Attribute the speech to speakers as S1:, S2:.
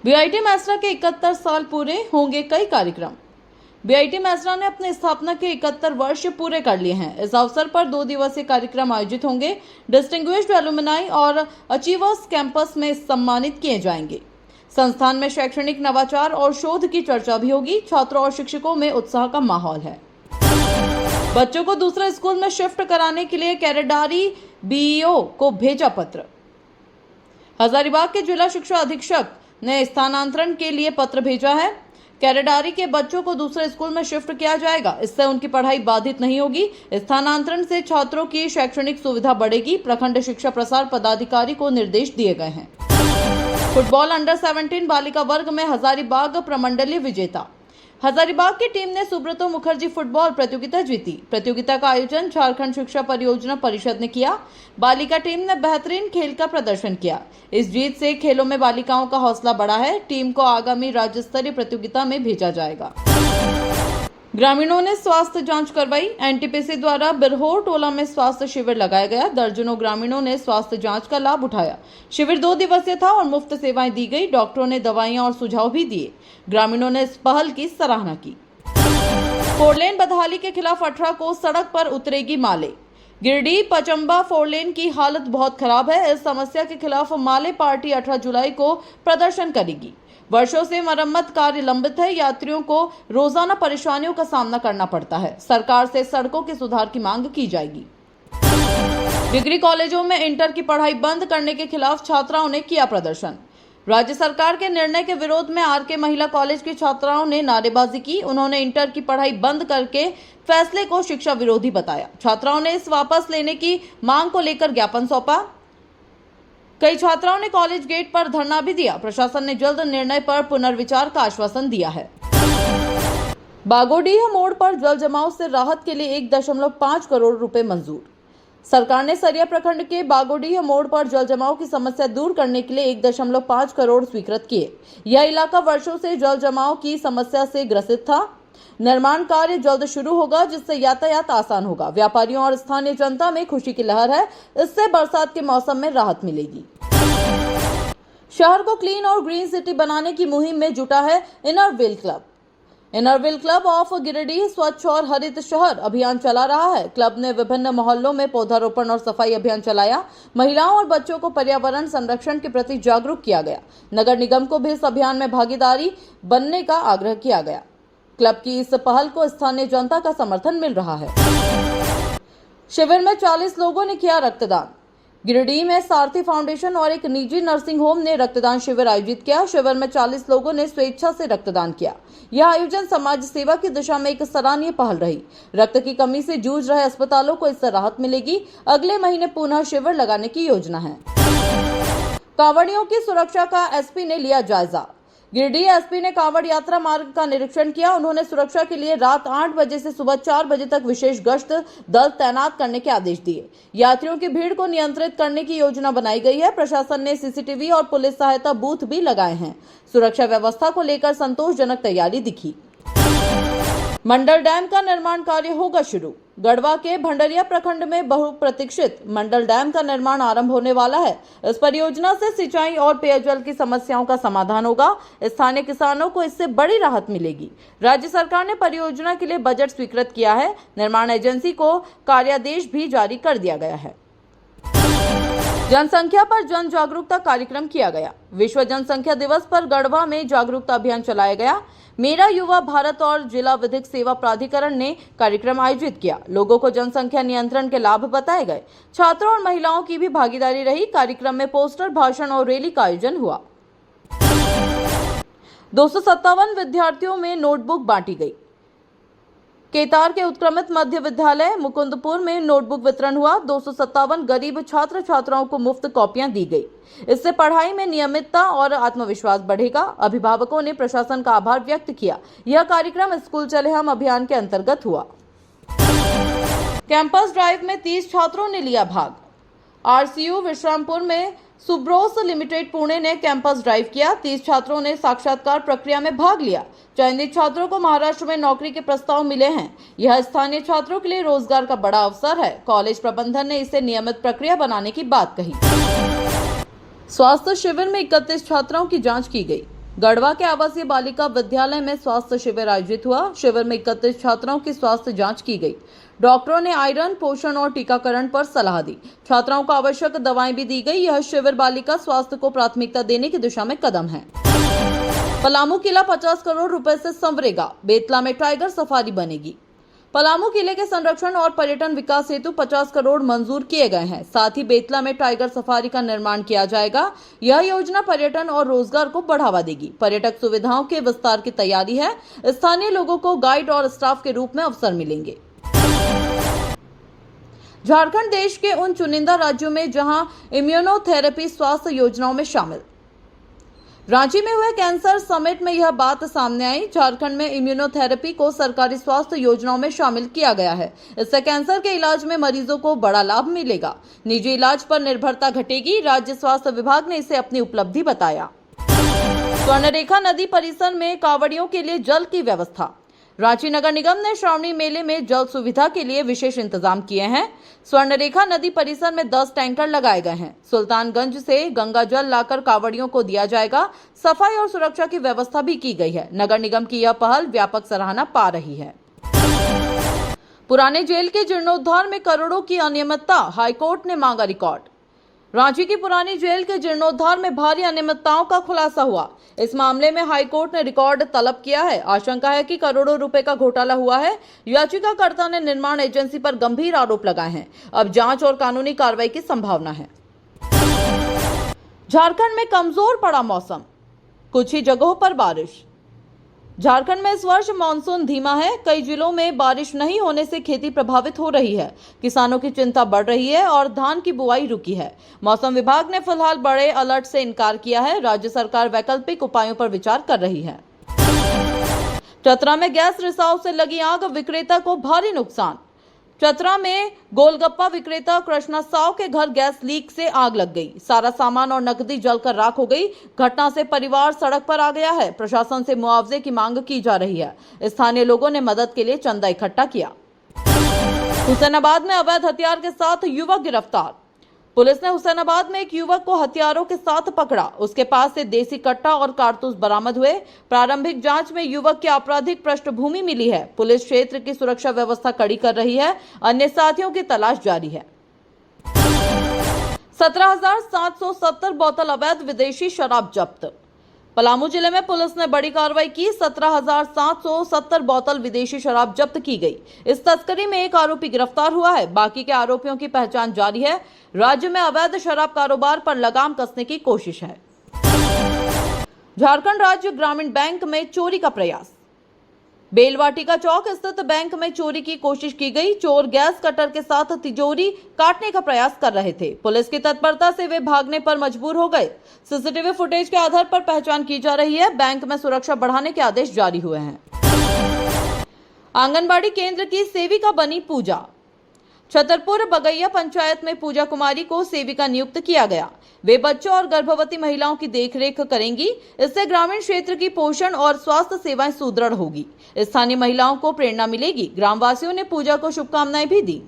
S1: BIT मैसरा के 71 साल पूरे, होंगे कई कार्यक्रम। बीआईटी मैसरा ने अपने स्थापना के 71 वर्ष पूरे कर लिए हैं। इस अवसर पर 2 दिवसीय कार्यक्रम आयोजित होंगे। डिस्टिंग्विश्ड एलुमनाई और अचीवर्स कैंपस में सम्मानित किए जाएंगे। संस्थान में शैक्षणिक नवाचार और शोध की चर्चा भी होगी। छात्रों और शिक्षकों में उत्साह का माहौल है। बच्चों को दूसरे स्कूल में शिफ्ट कराने के लिए केरेडारी बीईओ को भेजा पत्र। हजारीबाग के जिला शिक्षा अधीक्षक ने स्थानांतरण के लिए पत्र भेजा है। केरेडारी के बच्चों को दूसरे स्कूल में शिफ्ट किया जाएगा। इससे उनकी पढ़ाई बाधित नहीं होगी। स्थानांतरण से छात्रों की शैक्षणिक सुविधा बढ़ेगी। प्रखंड शिक्षा प्रसार पदाधिकारी को निर्देश दिए गए हैं। फुटबॉल अंडर 17 बालिका वर्ग में हजारीबाग प्रमंडलीय विजेता। हजारीबाग की टीम ने सुब्रतो मुखर्जी फुटबॉल प्रतियोगिता जीती। प्रतियोगिता का आयोजन झारखंड शिक्षा परियोजना परिषद ने किया। बालिका टीम ने बेहतरीन खेल का प्रदर्शन किया। इस जीत से खेलों में बालिकाओं का हौसला बढ़ा है। टीम को आगामी राज्य स्तरीय प्रतियोगिता में भेजा जाएगा। ग्रामीणों ने स्वास्थ्य जांच करवाई। एनटीपीसी द्वारा बिरहोर टोला में स्वास्थ्य शिविर लगाया गया। दर्जनों ग्रामीणों ने स्वास्थ्य जांच का लाभ उठाया। शिविर 2 दिवसीय था और मुफ्त सेवाएं दी गई। डॉक्टरों ने दवाइयां और सुझाव भी दिए। ग्रामीणों ने इस पहल की सराहना की। 4 लेन बदहाली के खिलाफ 18 को सड़क पर उतरेगी माले। गिरिडीह पचम्बा 4 लेन की हालत बहुत खराब है। इस समस्या के खिलाफ माले पार्टी 18 जुलाई को प्रदर्शन करेगी। वर्षों से मरम्मत कार्य लंबित है। यात्रियों को रोजाना परेशानियों का सामना करना पड़ता है। सरकार से सड़कों के सुधार की मांग की जाएगी। डिग्री कॉलेजों में इंटर की पढ़ाई बंद करने के खिलाफ छात्राओं ने किया प्रदर्शन। राज्य सरकार के निर्णय के विरोध में आरके महिला कॉलेज की छात्राओं ने नारेबाजी की। उन्होंने इंटर की पढ़ाई बंद करके फैसले को शिक्षा विरोधी बताया। छात्राओं ने इस वापस लेने की मांग को लेकर ज्ञापन सौंपा। कई छात्राओं ने कॉलेज गेट पर धरना भी दिया। प्रशासन ने जल्द निर्णय पर पुनर्विचार का आश्वासन दिया है। बागोडीह मोड़ पर जल जमाव से राहत के लिए 1.5 करोड़ रुपए मंजूर। सरकार ने सरिया प्रखंड के बागोडीह मोड़ पर जल जमाव की समस्या दूर करने के लिए 1.5 करोड़ स्वीकृत किए। यह इलाका वर्षों से जल जमाव की समस्या से ग्रसित था। निर्माण कार्य जल्द शुरू होगा, जिससे यातायात आसान होगा। व्यापारियों और स्थानीय जनता में खुशी की लहर है। इससे बरसात के मौसम में राहत मिलेगी। शहर को क्लीन और ग्रीन सिटी बनाने की मुहिम में जुटा है inner wheel club. Inner wheel club of Giridih स्वच्छ और हरित शहर अभियान चला रहा है। क्लब ने विभिन्न मोहल्लों में पौधारोपण और सफाई अभियान चलाया। महिलाओं और बच्चों को पर्यावरण संरक्षण के प्रति जागरूक किया गया। नगर निगम को भी इस अभियान में भागीदारी बनने का आग्रह किया गया। क्लब की इस पहल को स्थानीय जनता का समर्थन मिल रहा है। शिविर में 40 लोगों ने किया रक्तदान। गिरिडीह में सारथी फाउंडेशन और एक निजी नर्सिंग होम ने रक्तदान शिविर आयोजित किया। शिविर में 40 लोगों ने स्वेच्छा से रक्तदान किया। यह आयोजन समाज सेवा की दिशा में एक सराहनीय पहल रही। रक्त की कमी से जूझ रहे अस्पतालों को इससे राहत मिलेगी। अगले महीने पुनः शिविर लगाने की योजना है। कांवड़ियों की सुरक्षा का एसपी ने लिया जायजा। गिरिडीह एसपी ने कांवड़ यात्रा मार्ग का निरीक्षण किया। उन्होंने सुरक्षा के लिए रात 8 बजे से सुबह 4 बजे तक विशेष गश्त दल तैनात करने के आदेश दिए। यात्रियों की भीड़ को नियंत्रित करने की योजना बनाई गई है। प्रशासन ने सीसीटीवी और पुलिस सहायता बूथ भी लगाए हैं। सुरक्षा व्यवस्था को लेकर संतोषजनक तैयारी दिखी। मंडल डैम का निर्माण कार्य होगा शुरू। गढ़वा के भंडरिया प्रखंड में बहुप्रतीक्षित मंडल डैम का निर्माण आरंभ होने वाला है। इस परियोजना से सिंचाई और पेयजल की समस्याओं का समाधान होगा। स्थानीय किसानों को इससे बड़ी राहत मिलेगी। राज्य सरकार ने परियोजना के लिए बजट स्वीकृत किया है। निर्माण एजेंसी को कार्यादेश भी जारी कर दिया गया है। जनसंख्या पर जन जागरूकता कार्यक्रम किया गया। विश्व जनसंख्या दिवस पर गढ़वा में जागरूकता अभियान चलाया गया। मेरा युवा भारत और जिला विधिक सेवा प्राधिकरण ने कार्यक्रम आयोजित किया। लोगों को जनसंख्या नियंत्रण के लाभ बताए गए। छात्रों और महिलाओं की भी भागीदारी रही। कार्यक्रम में पोस्टर, भाषण और रैली का आयोजन हुआ। 257 विद्यार्थियों में नोटबुक बांटी गई। केतार के उत्क्रमित मध्य विद्यालय मुकुंदपुर में नोटबुक वितरण हुआ। 257 गरीब छात्र छात्राओं को मुफ्त कॉपियां दी गई। इससे पढ़ाई में नियमितता और आत्मविश्वास बढ़ेगा। अभिभावकों ने प्रशासन का आभार व्यक्त किया। यह कार्यक्रम स्कूल चले हम अभियान के अंतर्गत हुआ। कैंपस ड्राइव में 30 छात्रों ने लिया भाग। आरसीयू विश्रामपुर में सुब्रोस लिमिटेड पुणे ने कैंपस ड्राइव किया। 30 छात्रों ने साक्षात्कार प्रक्रिया में भाग लिया। चयनित छात्रों को महाराष्ट्र में नौकरी के प्रस्ताव मिले हैं। यह स्थानीय छात्रों के लिए रोजगार का बड़ा अवसर है। कॉलेज प्रबंधन ने इसे नियमित प्रक्रिया बनाने की बात कही। स्वास्थ्य शिविर में 31 छात्राओं की जांच की गई। गढ़वा के आवासीय बालिका विद्यालय में स्वास्थ्य शिविर आयोजित हुआ। शिविर में 31 छात्राओं की स्वास्थ्य जांच की गई। डॉक्टरों ने आयरन, पोषण और टीकाकरण पर सलाह दी। छात्राओं को आवश्यक दवाएं भी दी गई। यह शिविर बालिका स्वास्थ्य को प्राथमिकता देने की दिशा में कदम है। पलामू किला 50 करोड़ रुपए से संवरेगा। बेतला में टाइगर सफारी बनेगी। पलामू किले के संरक्षण और पर्यटन विकास हेतु 50 करोड़ मंजूर किए गए हैं। साथ ही बेतला में टाइगर सफारी का निर्माण किया जाएगा। यह योजना पर्यटन और रोजगार को बढ़ावा देगी। पर्यटक सुविधाओं के विस्तार की तैयारी है। स्थानीय लोगों को गाइड और स्टाफ के रूप में अवसर मिलेंगे। झारखंड देश के उन चुनिंदा राज्यों में जहां इम्यूनोथेरेपी स्वास्थ्य योजनाओं में शामिल। रांची में हुए कैंसर समिट में यह बात सामने आई। झारखंड में इम्यूनोथेरेपी को सरकारी स्वास्थ्य योजनाओं में शामिल किया गया है। इससे कैंसर के इलाज में मरीजों को बड़ा लाभ मिलेगा। निजी इलाज पर निर्भरता घटेगी। राज्य स्वास्थ्य विभाग ने इसे अपनी उपलब्धि बताया। स्वर्णरेखा नदी परिसर में कांवड़ियों के लिए जल की व्यवस्था। रांची नगर निगम ने श्रावणी मेले में जल सुविधा के लिए विशेष इंतजाम किए हैं। स्वर्णरेखा नदी परिसर में 10 टैंकर लगाए गए हैं। सुल्तानगंज से गंगा जल लाकर कांवड़ियों को दिया जाएगा। सफाई और सुरक्षा की व्यवस्था भी की गई है। नगर निगम की यह पहल व्यापक सराहना पा रही है। पुराने जेल के जीर्णोद्धार में करोड़ों की अनियमितता, हाईकोर्ट ने मांगा रिकॉर्ड। रांची की पुरानी जेल के जीर्णोद्धार में भारी अनियमितताओं का खुलासा हुआ। इस मामले में हाईकोर्ट ने रिकॉर्ड तलब किया है। आशंका है कि करोड़ों रुपए का घोटाला हुआ है। याचिकाकर्ता ने निर्माण एजेंसी पर गंभीर आरोप लगाए हैं। अब जांच और कानूनी कार्रवाई की संभावना है। झारखंड में कमजोर पड़ा मौसम, कुछ ही जगहों पर बारिश। झारखंड में इस वर्ष मानसून धीमा है। कई जिलों में बारिश नहीं होने से खेती प्रभावित हो रही है। किसानों की चिंता बढ़ रही है और धान की बुआई रुकी है। मौसम विभाग ने फिलहाल बड़े अलर्ट से इनकार किया है। राज्य सरकार वैकल्पिक उपायों पर विचार कर रही है। चतरा में गैस रिसाव से लगी आग, विक्रेता को भारी नुकसान। चतरा में गोलगप्पा विक्रेता कृष्णा साव के घर गैस लीक से आग लग गई। सारा सामान और नकदी जलकर राख हो गई। घटना से परिवार सड़क पर आ गया है। प्रशासन से मुआवजे की मांग की जा रही है। स्थानीय लोगों ने मदद के लिए चंदा इकट्ठा किया। हुसैनाबाद में अवैध हथियार के साथ युवक गिरफ्तार। पुलिस ने हुसैनाबाद में एक युवक को हथियारों के साथ पकड़ा। उसके पास से देसी कट्टा और कारतूस बरामद हुए। प्रारंभिक जांच में युवक की आपराधिक पृष्ठभूमि मिली है। पुलिस क्षेत्र की सुरक्षा व्यवस्था कड़ी कर रही है। अन्य साथियों की तलाश जारी है। 17,770 बोतल अवैध विदेशी शराब जब्त। पलामू जिले में पुलिस ने बड़ी कार्रवाई की। 17,770 बोतल विदेशी शराब जब्त की गई। इस तस्करी में एक आरोपी गिरफ्तार हुआ है। बाकी के आरोपियों की पहचान जारी है। राज्य में अवैध शराब कारोबार पर लगाम कसने की कोशिश है। झारखंड राज्य ग्रामीण बैंक में चोरी का प्रयास। बेलवाटिका चौक स्थित बैंक में चोरी की कोशिश की गई। चोर गैस कटर के साथ तिजोरी काटने का प्रयास कर रहे थे। पुलिस की तत्परता से वे भागने पर मजबूर हो गए। सीसीटीवी फुटेज के आधार पर पहचान की जा रही है। बैंक में सुरक्षा बढ़ाने के आदेश जारी हुए हैं। आंगनबाड़ी केंद्र की सेविका बनी पूजा। छतरपुर बगैया पंचायत में पूजा कुमारी को सेविका नियुक्त किया गया। वे बच्चों और गर्भवती महिलाओं की देखरेख करेंगी। इससे ग्रामीण क्षेत्र की पोषण और स्वास्थ्य सेवाएं सुदृढ़ होगी। स्थानीय महिलाओं को प्रेरणा मिलेगी। ग्रामवासियों ने पूजा को शुभकामनाएं भी दी।